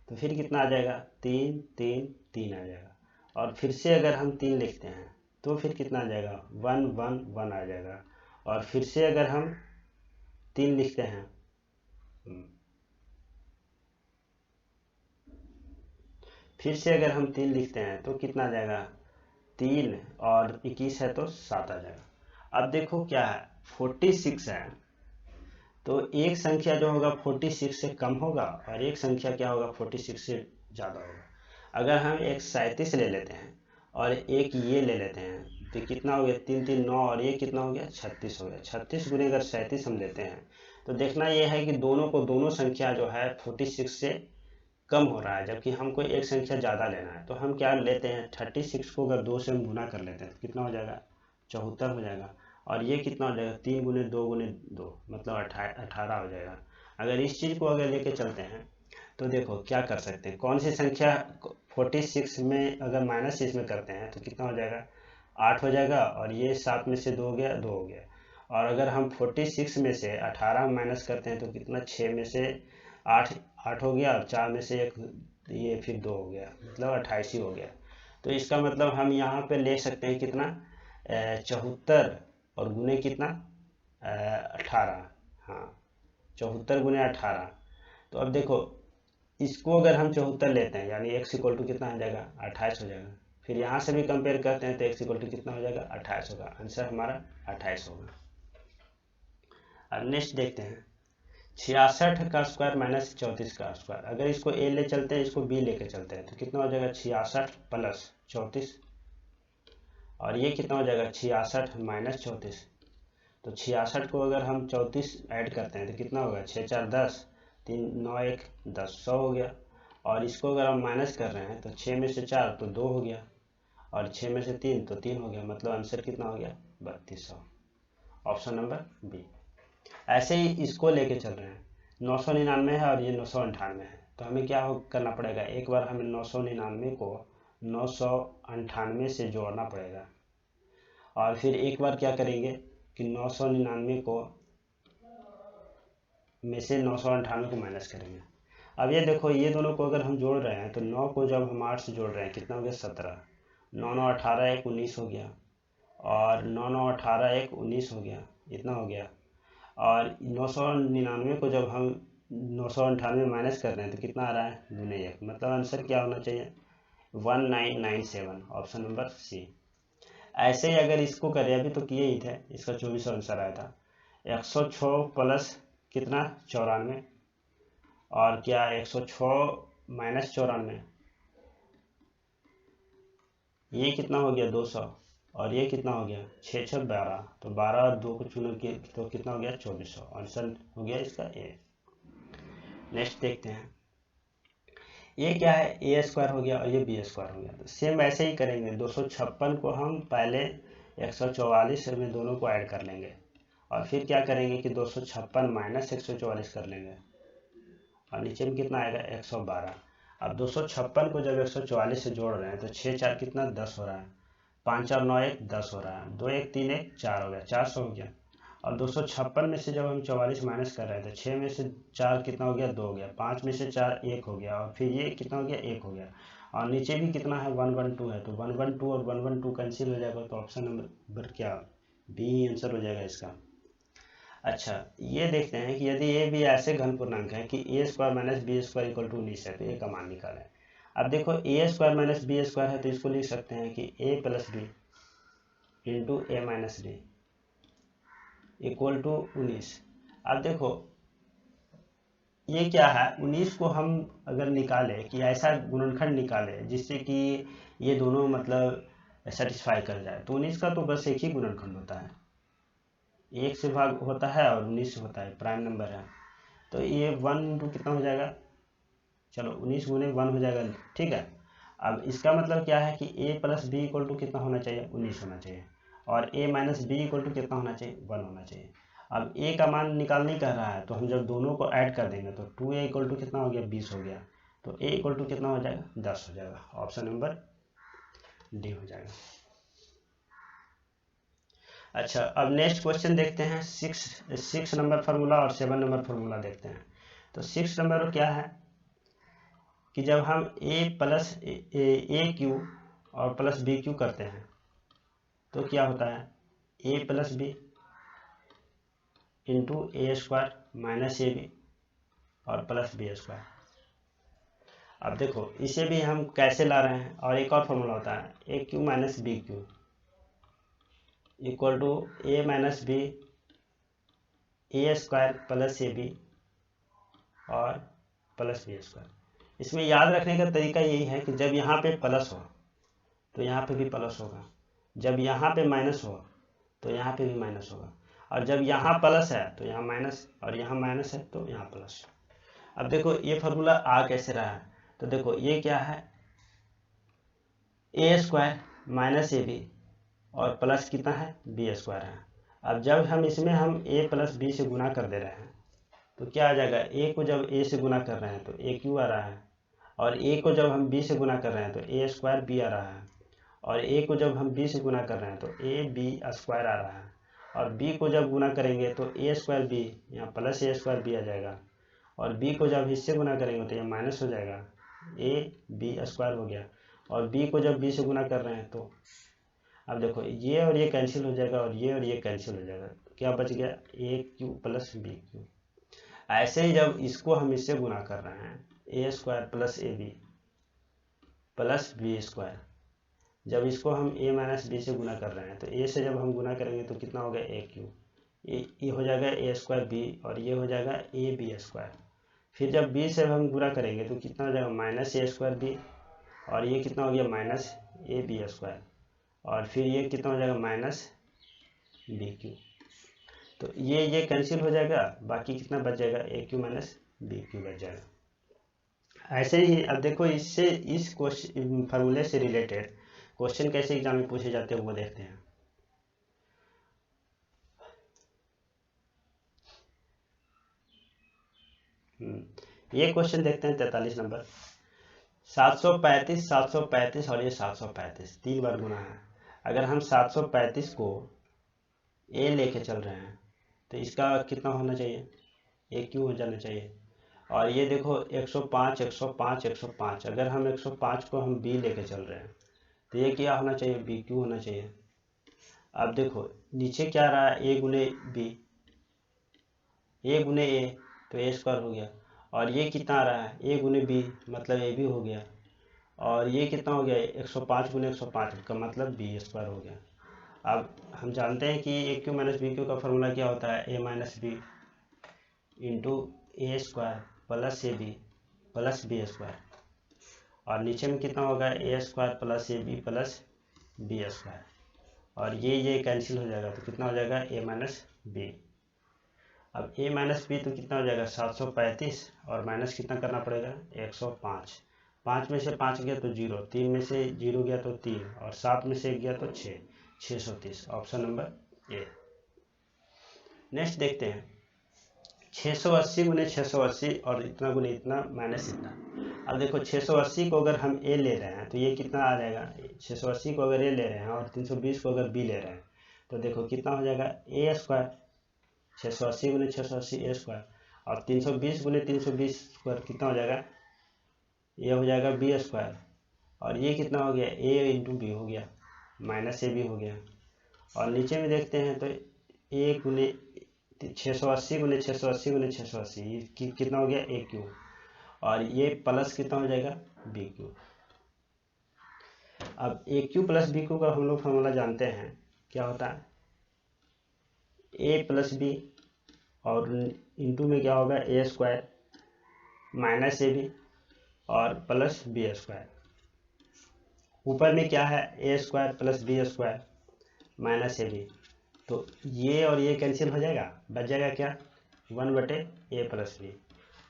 Speaker 1: तो फिर कितना आ जाएगा 3 3 3 आ जाएगा। और फिर से अगर हम 3 लिखते हैं तो फिर कितना आ जाएगा 1 1 1 आ जाएगा। और फिर से अगर हम 3 लिखते हैं फिर से अगर हम 3 लिखते हैं तो कितना आ जाएगा 3 और 21 है तो 7 आ जाएगा। अब देखो क्या है 46 है तो एक संख्या जो होगा 46 से कम होगा और एक संख्या क्या होगा 46 से ज़्यादा होगा। अगर हम एक 37 ले लेते हैं और एक ये ले लेते हैं तो कितना हो गया 3 3 9 और ये कितना हो गया 36 हो गया। 36 गुने अगर 37 हम लेते हैं तो देखना ये है कि दोनों संख्या जो है 46 से कम हो रहा है, जबकि हमको एक संख्या ज़्यादा लेना है। तो हम क्या लेते हैं 36 को अगर 2 से हम गुना कर लेते हैं तो कितना हो जाएगा 74 हो जाएगा। और ये कितना हो जाएगा 3 गुने 2 गुने 2 मतलब 18 हो जाएगा। अगर इस चीज़ को अगर लेके चलते हैं तो देखो क्या कर सकते हैं, कौन सी संख्या 46 में अगर माइनस इसमें करते हैं तो कितना हो जाएगा 8 हो जाएगा और ये 7 में से 2 हो गया 2 हो गया। और अगर हम 46 में से 18 माइनस करते हैं तो कितना 6 में से 8 हो गया और 4 में से 1 ये फिर 2 हो गया मतलब 28 ही हो गया। तो इसका मतलब हम यहाँ पे ले सकते हैं कितना 74 और गुने कितना 18, हाँ 74 गुने 18। तो अब देखो इसको अगर हम 74 लेते हैं यानी x इक्वल टू कितना हो जाएगा 28 हो जाएगा। फिर यहाँ से भी कंपेयर करते हैं तो x इक्वल टू कितना हो जाएगा 28 होगा। आंसर हमारा 28 होगा। अब नेक्स्ट देखते हैं 66 का स्क्वायर माइनस 34 का स्क्वायर। अगर इसको a ले चलते हैं इसको b लेके चलते हैं तो कितना हो जाएगा 66 प्लस 34 और ये कितना हो जाएगा 66 माइनस 34। तो 66 को अगर हम 34 ऐड करते हैं तो कितना होगा 6 4 10 3 9 1 10 100 हो गया। और इसको अगर हम माइनस कर रहे हैं तो 6 में से 4 तो 2 हो गया और 6 में से 3 तो 3 हो गया मतलब आंसर कितना हो गया 3200। Option number B. ऐसे ही इसको लेके चल रहे हैं 999 है और ये 998 है तो हमें क्या करना पड़ेगा, एक बार हमें 999 को 998 से जोड़ना पड़ेगा और फिर एक बार क्या करेंगे कि 999 को में से 998 को माइनस करेंगे। अब ये देखो ये दोनों को अगर हम जोड़ रहे हैं तो 9 को जब हम 8 से जोड़ रहे हैं कितना हो गया 17, 9 9 18 1 19 हो गया और 9 9 18 1 19 हो गया इतना हो गया। और 999 को जब हम 998 माइनस कर रहे हैं तो कितना आ रहा है गुने 1 मतलब आंसर क्या होना चाहिए 1997। Option number C. ऐसे ही अगर इसको करें अभी तो किए ही थे, इसका 24 आंसर आया था 106 प्लस कितना 94 और क्या 106 माइनस 94 ये कितना हो गया 200 और ये कितना हो गया 6 6 12 तो 12 और 2 को चुनो तो कितना हो गया 2400। आंसर हो गया इसका ए। नेक्स्ट देखते हैं ये क्या है, ए स्क्वायर हो गया और ये बी स्क्वायर हो गया। तो सेम ऐसे ही करेंगे, 256 को हम पहले 144 में दोनों को ऐड कर लेंगे और फिर क्या करेंगे कि 256 माइनस 144 कर लेंगे और नीचे में कितना आएगा 112। अब 256 को जब 144 से जोड़ रहे हैं तो 6 4 कितना 10 हो रहा है, 5 और 9 1 10 हो रहा है, 2 1 3 1 4 हो गया, 400 हो गया। और 256 में से जब हम 44 माइनस कर रहे हैं तो 6 में से 4 कितना हो गया 2 हो गया, 5 में से 4 1 हो गया और फिर ये कितना हो गया 1 हो गया और नीचे भी कितना है 112 है। तो 112 और 112 कैंसिल हो जाएगा तो ऑप्शन नंबर क्या बी आंसर हो जाएगा इसका। अच्छा ये देखते हैं कि यदि ए भी ऐसे घन पूर्णांक है कि a square minus b square equal to 19 है तो ए का मान निकालें। अब देखो a square minus b square है तो इसको लिख सकते हैं कि a plus b into a minus B equal to 19। अब देखो ये क्या है, 19 को हम अगर निकाले कि ऐसा गुणनखंड निकाले जिससे कि ये दोनों मतलब सेटिस्फाई कर जाए तो 19 का तो बस एक ही गुणनखंड होता है, 1 से भाग होता है और 19 से होता है, प्राइम नंबर है। तो ये 1 इंटू कितना हो जाएगा, चलो 19 गुने 1 हो जाएगा, ठीक है। अब इसका मतलब क्या है कि a plus B equal to कितना होना चाहिए 19 होना चाहिए और a minus B equal to कितना होना चाहिए 1 होना चाहिए। अब a का मान निकालने कर रहा है तो हम जब दोनों को ऐड कर देंगे तो 2a इक्वल टू कितना हो गया 20 हो गया, तो a इक्वल टू कितना हो जाएगा 10 हो जाएगा, ऑप्शन नंबर डी हो जाएगा। अच्छा अब नेक्स्ट क्वेश्चन देखते हैं, 6 नंबर फार्मूला और 7 नंबर फार्मूला देखते हैं। तो 6 नंबर क्या है कि जब हम a प्लस ए क्यू और प्लस बी क्यू करते हैं तो क्या होता है a plus b into A square minus a b और प्लस बी स्क्वायर। अब देखो इसे भी हम कैसे ला रहे हैं, और एक और फॉर्मूला होता है a cube minus b cube equal to a minus b a square plus a b और प्लस बी स्क्वायर। इसमें याद रखने का तरीका यही है कि जब यहाँ पे प्लस हो तो यहाँ पे भी प्लस होगा, जब यहाँ पे माइनस हो तो यहाँ पे भी माइनस होगा, और जब यहाँ प्लस है तो यहाँ माइनस और यहाँ माइनस है तो यहाँ प्लस। अब देखो ये फार्मूला आ कैसे रहा है, तो देखो ये क्या है a square minus a b और प्लस कितना है बी स्क्वायर है। अब जब हम इसमें हम ए प्लस बी से गुना कर दे रहे हैं तो क्या आ जाएगा, ए को जब ए से गुना कर रहे हैं तो ए क्यू आ रहा है, और ए को जब हम बी से गुना कर रहे हैं तो ए स्क्वायर बी आ रहा है, और ए को जब हम बी से गुना कर रहे हैं तो ए बी स्क्वायर आ रहा है, और बी को जब गुना करेंगे तो ए स्क्वायर बी यहाँ प्लस ए स्क्वायर बी आ जाएगा, और बी को जब इससे गुना करेंगे तो ये माइनस हो जाएगा, ए बी स्क्वायर हो गया, और बी को जब बी से गुना कर रहे हैं तो अब देखो ये और ये कैंसिल हो जाएगा और ये कैंसिल हो जाएगा, क्या बच गया ए क्यू प्लस बी क्यू। ऐसे ही जब इसको हम इससे गुना कर रहे हैं a square plus a b plus B square, जब इसको हम ए माइनस बी से गुना कर रहे हैं तो ए से जब हम गुना करेंगे तो कितना हो गया ए क्यू, ये हो जाएगा ए स्क्वायर बी और ये हो जाएगा ए बी स्क्वायर। फिर जब बी से हम गुना करेंगे तो कितना हो जाएगा माइनस ए स्क्वायर बी और ये कितना हो गया माइनस ए बी स्क्वायर, और फिर ये कितना हो जाएगा माइनस बी क्यू। तो ये कैंसिल हो जाएगा, बाकी कितना बच जाएगा ए क्यू माइनस बी क्यू बच जाएगा। ऐसे ही अब देखो इससे इस क्वेश्चन फार्मूले से रिलेटेड क्वेश्चन कैसे एग्जाम में पूछे जाते हैं वो देखते हैं। ये क्वेश्चन देखते हैं 43 नंबर, 735 735 और ये 735 3 बार गुना है। अगर हम 735 को ए लेके चल रहे हैं तो इसका कितना होना चाहिए ए क्यू हो जाना चाहिए, और ये देखो 105 105 105, अगर हम 105 को हम बी लेके चल रहे हैं तो ये क्या होना चाहिए बी क्यू होना चाहिए। अब देखो नीचे क्या रहा है ए गुने बी, ए गुने ए तो ए स्क्वायर हो गया, और ये कितना आ रहा है ए गुने बी मतलब ए बी हो गया, और ये कितना हो गया 105 गुने 105 का मतलब बी स्क्वायर हो गया। अब हम जानते हैं कि a cube minus b cube का फॉर्मूला क्या होता है a minus b into A square plus a b plus B square, और नीचे में कितना होगा a square plus a b plus B square, और ये कैंसिल हो जाएगा तो कितना हो जाएगा ए माइनस बी। अब ए माइनस बी तो कितना हो जाएगा 735 और माइनस कितना करना पड़ेगा 105, 5 में से 5 गया तो 0, 3 में से 0 गया तो 3 और 7 में से 1 गया तो 6, 630 ऑप्शन नंबर ए। नेक्स्ट देखते हैं 680 गुने 680 और इतना गुने इतना माइनस इतना। अब देखो 680 को अगर हम ए ले रहे हैं तो ये कितना आ जाएगा, 680 को अगर ए ले रहे हैं और 320 को अगर बी ले रहे हैं तो देखो कितना हो जाएगा ए स्क्वायर, 680 गुने 680 ए स्क्वायर और 320 गुने 320 स्क्वायर कितना हो जाएगा, ये हो जाएगा बी स्क्वायर और ये कितना हो गया ए इंटू बी हो गया, माइनस ए बी हो गया। और नीचे में देखते हैं तो ए गुने 680 गुने 680 गुने 680 कितना हो गया ए क्यू और ये प्लस कितना हो जाएगा बी क्यू। अब a cube plus b cube का हम लोग फॉर्मूला जानते हैं, क्या होता है ए प्लस बी और इंटू में क्या होगा a square minus a b और प्लस बी स्क्वायर। ऊपर में क्या है a square plus B square minus a b, तो ये और ये कैंसिल हो जाएगा, बच जाएगा क्या 1/a प्लस बी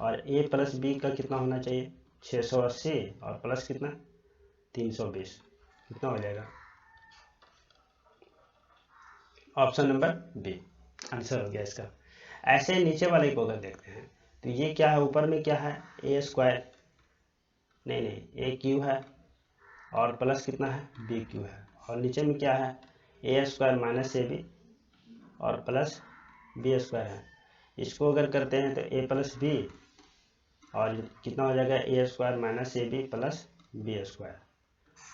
Speaker 1: और a प्लस बी का कितना होना चाहिए 680 और प्लस कितना 320, कितना हो जाएगा ऑप्शन नंबर बी आंसर हो गया इसका। ऐसे नीचे वाले को अगर देखते हैं तो ये क्या है, ऊपर में क्या है ए स्क्वायर, नहीं ए क्यू है और प्लस कितना है बी क्यू है और नीचे में क्या है a square minus a b और प्लस बी स्क्वायर है। इसको अगर करते हैं तो ए प्लस बी और कितना हो जाएगा a square minus a b plus B square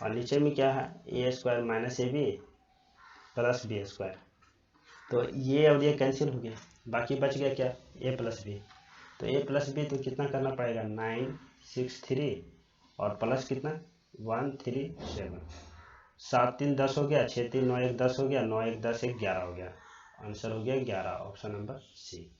Speaker 1: और नीचे में क्या है a square minus a b plus B square. तो ये और ये कैंसिल हो गया, बाकी बच गया क्या ए प्लस बी, तो ए प्लस बी तो कितना करना पड़ेगा 963 और प्लस कितना 137, 7 3 10 हो गया, 6 3 9 1 10 हो गया, 9 1 10 1 11 हो गया, आंसर हो गया 11 ऑप्शन नंबर सी।